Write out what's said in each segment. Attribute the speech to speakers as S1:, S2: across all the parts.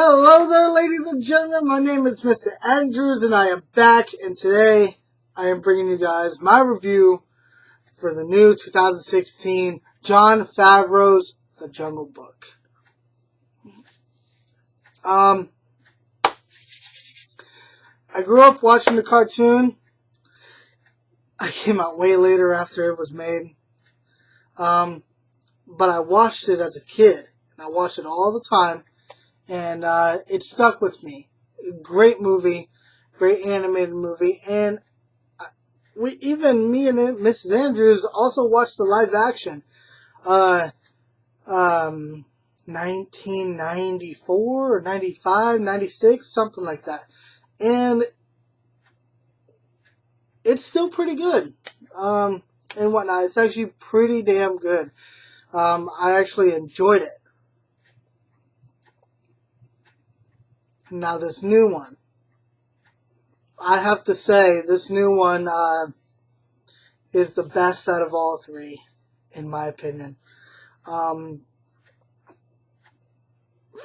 S1: Hello there, ladies and gentlemen. My name is Mr. Andrews, and I am back. And today, I am bringing you guys my review for the new 2016 Jon Favreau's The Jungle Book. I grew up watching the cartoon. I came out way later after it was made. But I watched it as a kid, and I watched it all the time. And it stuck with me. Great movie, great animated movie, and me and Mrs. Andrews also watched the live action, 1994 or 95, 96, something like that, and it's still pretty good, and whatnot. It's actually pretty damn good. I actually enjoyed it. Now this new one, I have to say, this new one is the best out of all three, in my opinion. From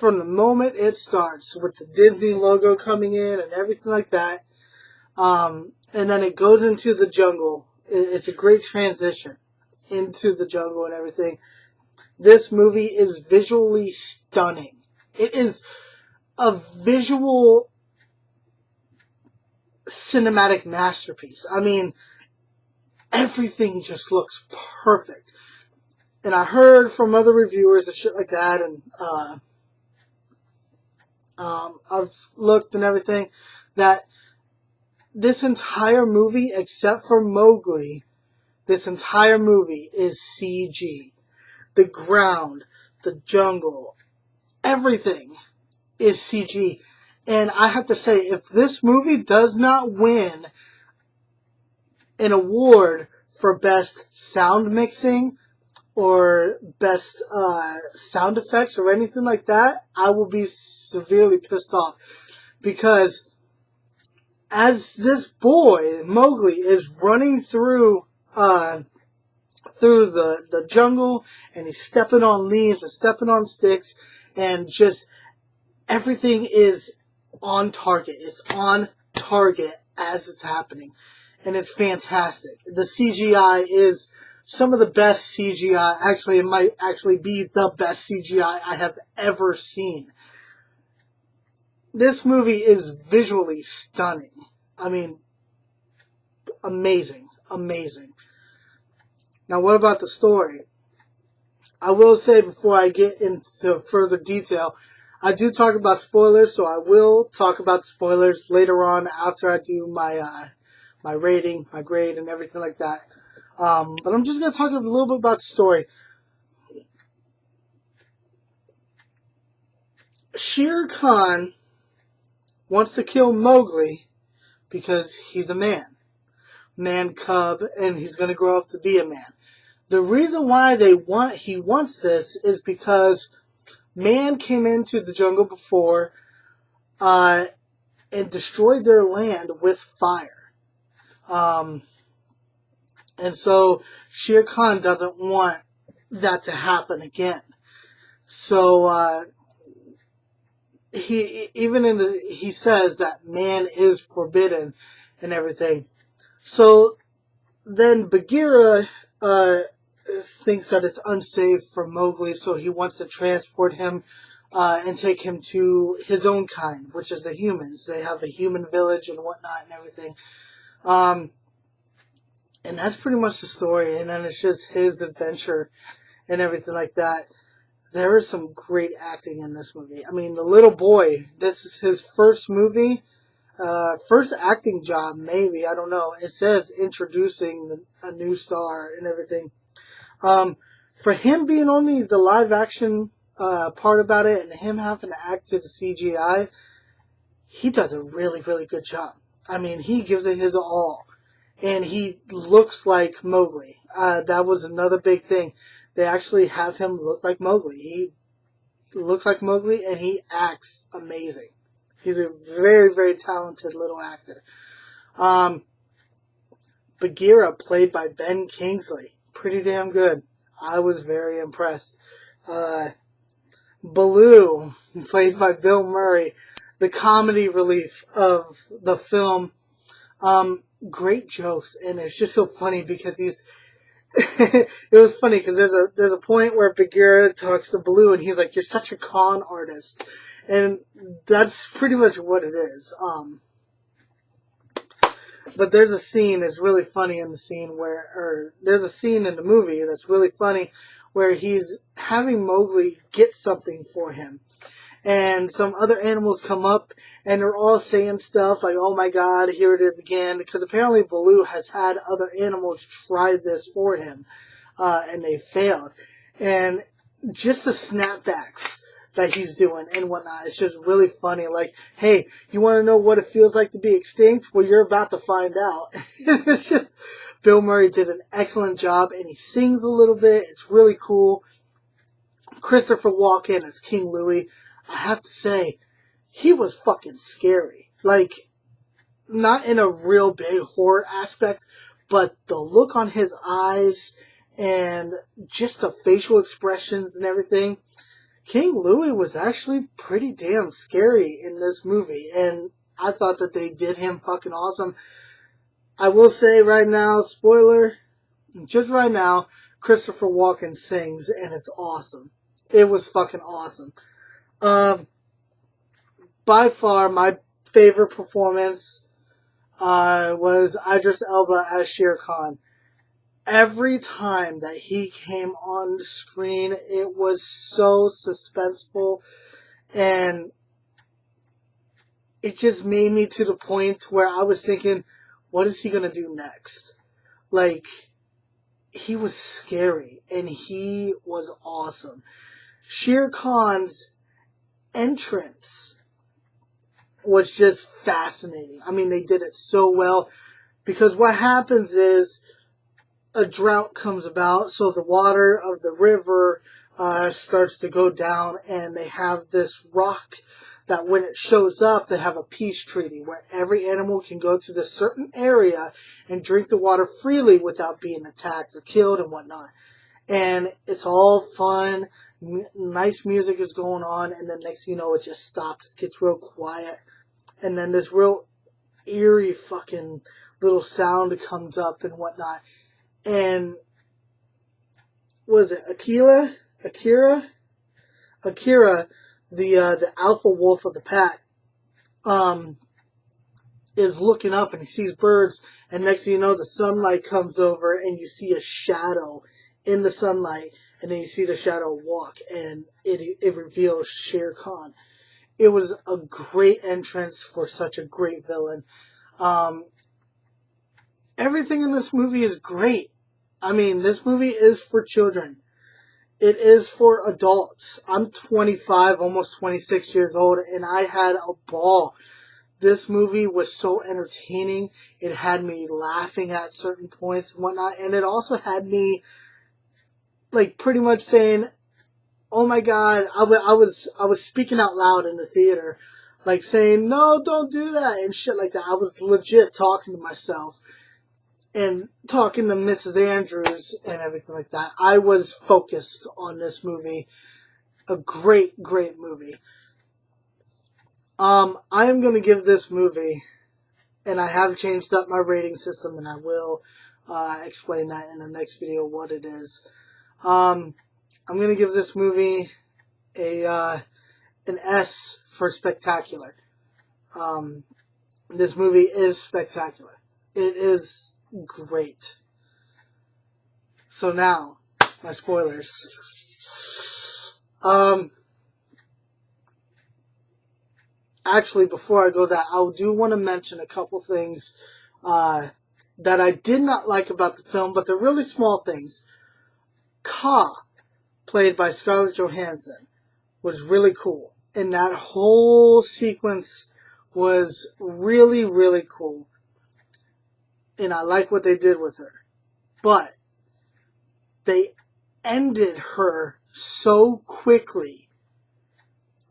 S1: the moment it starts, with the Disney logo coming in and everything like that, and then it goes into the jungle. It's a great transition into the jungle and everything. This movie is visually stunning. It is a visual cinematic masterpiece. I mean, everything just looks perfect. And I heard from other reviewers and shit like that, and I've looked and everything, that this entire movie, except for Mowgli, this entire movie is CG. The ground, the jungle, everything is CG. And I have to say, if this movie does not win an award for best sound mixing or best sound effects or anything like that, I will be severely pissed off. Because as this boy, Mowgli, is running through the jungle, and he's stepping on leaves and stepping on sticks, and just everything is on target. It's on target as it's happening. And it's fantastic. The CGI is some of the best CGI. Actually, it might actually be the best CGI I have ever seen. This movie is visually stunning. I mean, amazing. Amazing. Now, what about the story? I will say before I get into further detail, I do talk about spoilers, so I will talk about spoilers later on after I do my my rating, my grade, and everything like that. But I'm just going to talk a little bit about the story. Shere Khan wants to kill Mowgli because he's a man cub, and he's going to grow up to be a man. The reason why he wants this is because man came into the jungle before and destroyed their land with fire. And so Shere Khan doesn't want that to happen again. So he says that man is forbidden and everything. So then Bagheera thinks that it's unsafe for Mowgli, so he wants to transport him and take him to his own kind, which is the humans. They have a human village and whatnot and everything. And that's pretty much the story. And then it's just his adventure and everything like that. There is some great acting in this movie. I mean, the little boy, this is his first movie. First acting job, maybe. I don't know. It says introducing a new star and everything. For him being only the live action part about it and him having to act to the CGI, he does a really, really good job. I mean, he gives it his all. And he looks like Mowgli. That was another big thing. They actually have him look like Mowgli. He looks like Mowgli, and he acts amazing. He's a very, very talented little actor. Bagheera, played by Ben Kingsley. Pretty damn good. I was very impressed. Baloo, played by Bill Murray, the comedy relief of the film. Great jokes, and it's just so funny because he's. It was funny because there's a point where Bagheera talks to Baloo, and he's like, "You're such a con artist," and that's pretty much what it is. But there's a scene that's really funny in the scene or there's a scene in the movie that's really funny where he's having Mowgli get something for him. And some other animals come up and they're all saying stuff like, "Oh my God, here it is again." Because apparently Baloo has had other animals try this for him. And they failed. And just the snapbacks that he's doing and whatnot. It's just really funny. Like, hey, you want to know what it feels like to be extinct? Well, you're about to find out. It's just, Bill Murray did an excellent job, and he sings a little bit. It's really cool. Christopher Walken as King Louie. I have to say, he was fucking scary. Like, not in a real big horror aspect, but the look on his eyes and just the facial expressions and everything. King Louie was actually pretty damn scary in this movie, and I thought that they did him fucking awesome. I will say right now, spoiler, just right now, Christopher Walken sings, and it's awesome. It was fucking awesome. By far, my favorite performance was Idris Elba as Shere Khan. Every time that he came on the screen, it was so suspenseful, and it just made me to the point where I was thinking, what is he going to do next? Like, he was scary, and he was awesome. Shere Khan's entrance was just fascinating. I mean, they did it so well, because what happens is, a drought comes about, so the water of the river starts to go down, and they have this rock that when it shows up, they have a peace treaty where every animal can go to this certain area and drink the water freely without being attacked or killed and whatnot. And it's all fun, nice music is going on, and then next thing you know, it just stops, gets real quiet, and then this real eerie fucking little sound comes up and whatnot. And was it Akira, the alpha wolf of the pack, is looking up and he sees birds, and next thing you know, the sunlight comes over and you see a shadow in the sunlight, and then you see the shadow walk, and it reveals Shere Khan. It was a great entrance for such a great villain. Everything in this movie is great. I mean, this movie is for children. It is for adults. I'm 25, almost 26 years old, and I had a ball. This movie was so entertaining. It had me laughing at certain points and whatnot, and it also had me, like, pretty much saying, "Oh my God," I was speaking out loud in the theater, like saying, "No, don't do that," and shit like that. I was legit talking to myself and talking to Mrs. Andrews and everything like that. I was focused on this movie. A great, great movie. I am going to give this movie, and I have changed up my rating system, and I will explain that in the next video what it is. I'm going to give this movie an S for spectacular. This movie is spectacular. It is great. So now, my spoilers. Actually, before I go that, I do want to mention a couple things that I did not like about the film, but they're really small things. Kaa, played by Scarlett Johansson, was really cool. And that whole sequence was really, really cool. And I like what they did with her. But they ended her so quickly.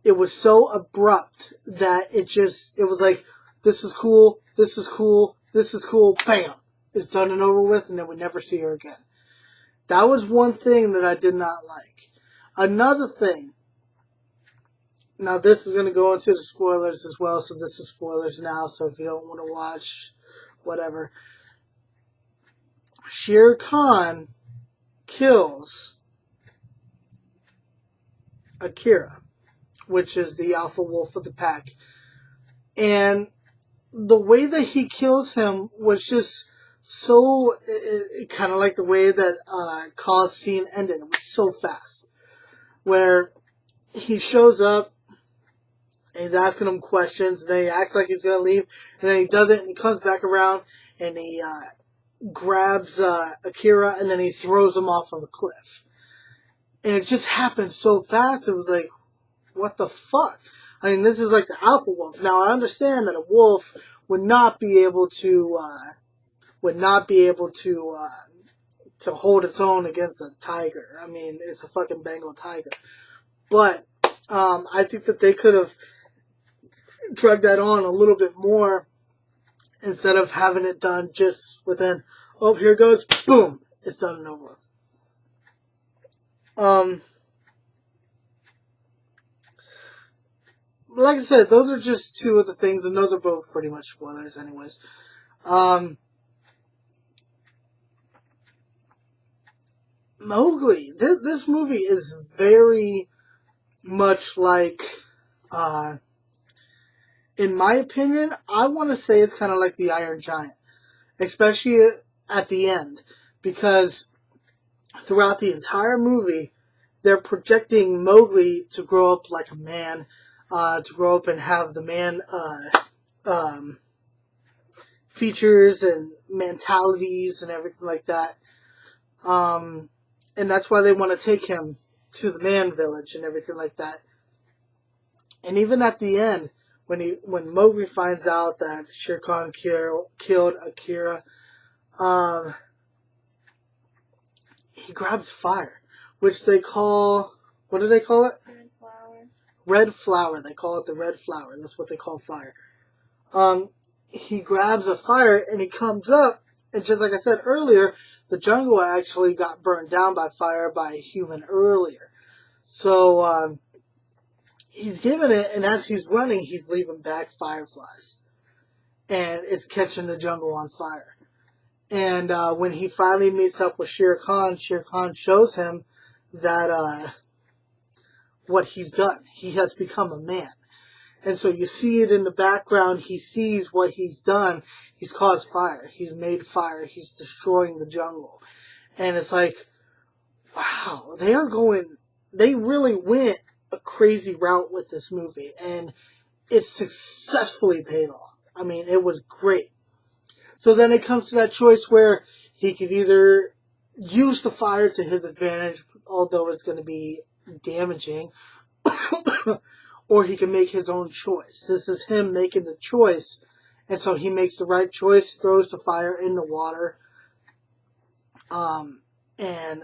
S1: It was so abrupt that it was like, this is cool, this is cool, this is cool, bam! It's done and over with, and then we never see her again. That was one thing that I did not like. Another thing Now, this is going to go into the spoilers as well, so this is spoilers now, so if you don't want to watch, whatever. Shere Khan kills Akira, which is the alpha wolf of the pack. And the way that he kills him was just so, kind of like the way that Kaw's scene ended. It was so fast. Where he shows up, and he's asking him questions, and then he acts like he's going to leave, and then he doesn't, and he comes back around, and he grabs Akira, and then he throws him off of a cliff. And it just happened so fast, it was like, what the fuck? I mean, this is like the alpha wolf. Now, I understand that a wolf would not be able to to hold its own against a tiger. I mean, it's a fucking Bengal tiger. But I think that they could have drug that on a little bit more instead of having it done just within, oh, here it goes, boom, it's done and over with. Like I said, those are just two of the things, and those are both pretty much spoilers anyways. Mowgli, this movie is very much like, in my opinion, I want to say it's kind of like the Iron Giant, especially at the end, because throughout the entire movie, they're projecting Mowgli to grow up like a man, to grow up and have the man features and mentalities and everything like that. And that's why they want to take him to the man village and everything like that. And even at the end, when Mowgli finds out that Shere Khan killed Akira, he grabs fire, which they call, what do they call it?
S2: Red flower.
S1: Red flower. They call it the red flower. That's what they call fire. He grabs a fire and he comes up, and just like I said earlier, the jungle actually got burned down by fire by a human earlier. So, he's given it, and as he's running, he's leaving back fireflies. And it's catching the jungle on fire. And when he finally meets up with Shere Khan shows him that what he's done. He has become a man. And so you see it in the background. He sees what he's done. He's caused fire. He's made fire. He's destroying the jungle. And it's like, wow, they really went a crazy route with this movie. And it successfully paid off. I mean, it was great. So then it comes to that choice where he could either use the fire to his advantage, although it's going to be damaging, or he can make his own choice. This is him making the choice, and so he makes the right choice, throws the fire in the water, and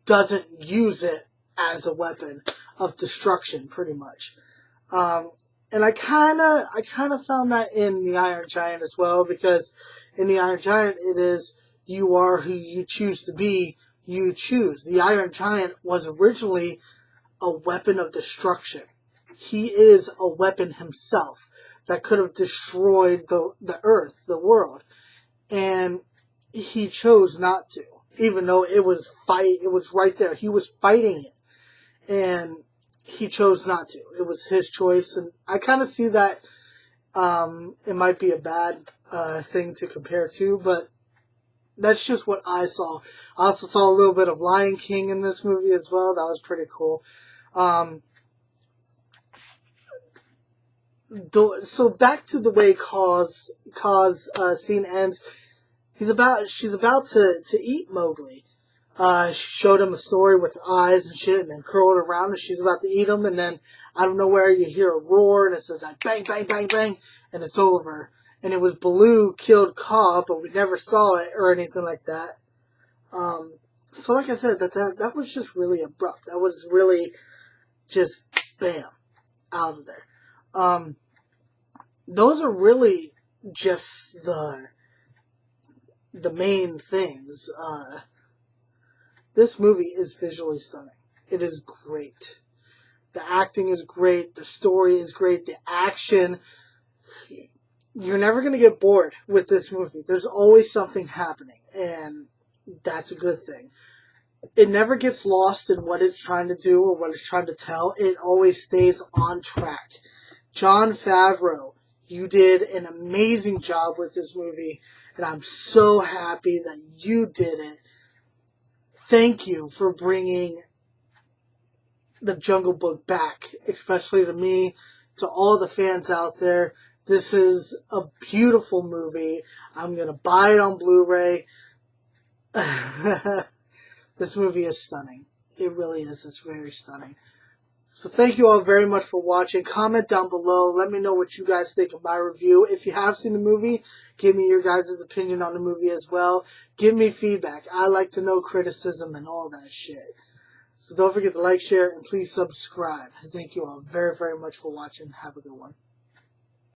S1: doesn't use it as a weapon of destruction, pretty much. And I kind of found that in the Iron Giant as well, because in the Iron Giant it is, you are who you choose to be, you choose. The Iron Giant was originally a weapon of destruction. He is a weapon himself that could have destroyed the earth, the world. And he chose not to, even though it was right there. He was fighting it. And he chose not to. It was his choice. And I kind of see that it might be a bad thing to compare to, but that's just what I saw. I also saw a little bit of Lion King in this movie as well. That was pretty cool. So back to the way Kaw's scene ends. She's about to eat Mowgli. She showed him a story with her eyes and shit, and then curled around, and she's about to eat him, and then out of nowhere you hear a roar, and it says like bang, bang, bang, bang, and it's over. And it was Baloo killed Kaw, but we never saw it or anything like that. So like I said, that was just really abrupt. That was really just bam, out of there. Those are really just the main things. This movie is visually stunning. It is great. The acting is great. The story is great. The action. You're never going to get bored with this movie. There's always something happening, and that's a good thing. It never gets lost in what it's trying to do or what it's trying to tell. It always stays on track. Jon Favreau, you did an amazing job with this movie, and I'm so happy that you did it. Thank you for bringing the Jungle Book back, especially to me, to all the fans out there. This is a beautiful movie. I'm going to buy it on Blu-ray. This movie is stunning. It really is. It's very stunning. So thank you all very much for watching. Comment down below. Let me know what you guys think of my review. If you have seen the movie, give me your guys' opinion on the movie as well. Give me feedback. I like to know criticism and all that shit. So don't forget to like, share, and please subscribe. Thank you all very, very much for watching. Have a good one.